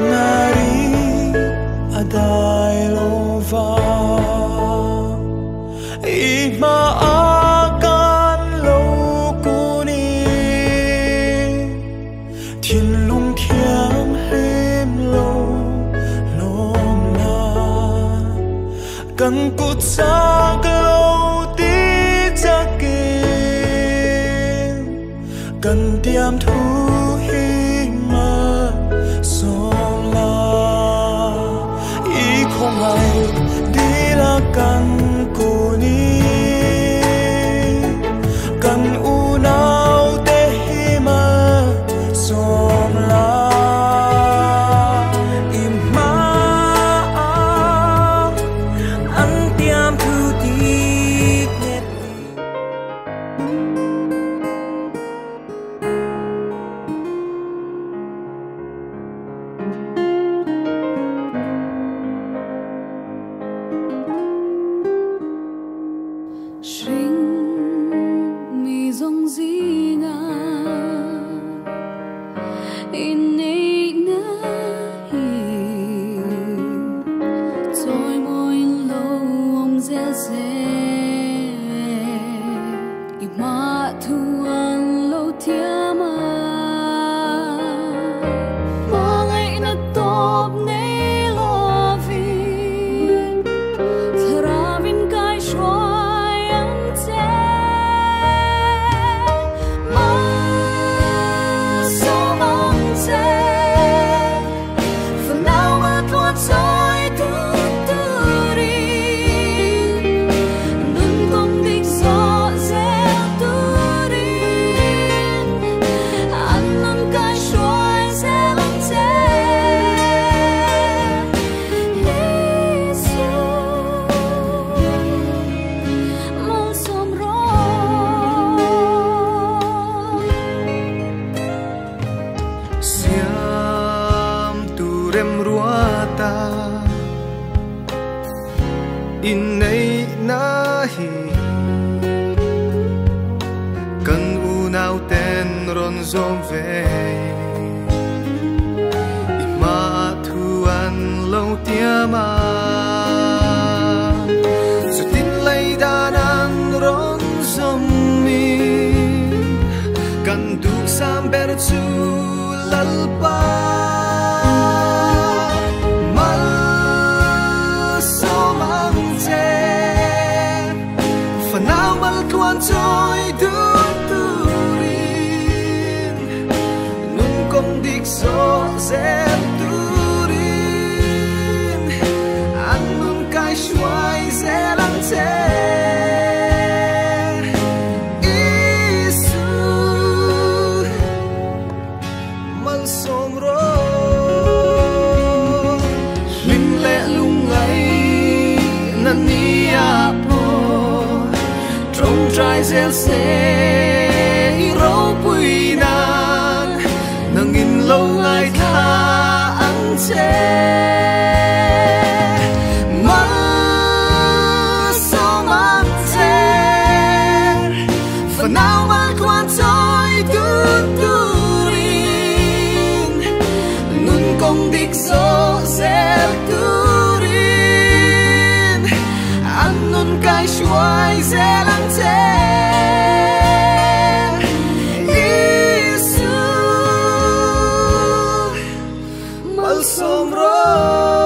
nari adai lova igma akan lâu kuni thiên lung khiam hem lâu lom na cần cút xa lâu tí chắc kim cần tiêm thu hi mà song la ý không ai đi là cần cô ni cần u nào để hi mà song la im ma anh tiêm thu đi nhét Sing mi dong zi nga in nei na hi Toi moi lo om zel se I ma thu an lo tiama Ma ngai na top nei lo vi Tharavin kai shwa rem ruata in nei na hi kan u nau ten ron zom ve I ma thu an lo tia ma su tin lei dan an ron zom mi kan du sam ber chu lalpa Trôi đứt turin nun công địch gió dẹp turin ăn nun cay xoay dễ lắng thế Isu mal song ro linh lệ lung ấy nan nia trong trái gieo sẽ rau bụi nan nâng in lâu ngày tha ăn chê mà sao mang chê phần nào mà quan trôi tuôn turin nun công địch gió sẽ turin ăn nun cay xoay dễ lắng thế Isu mal somro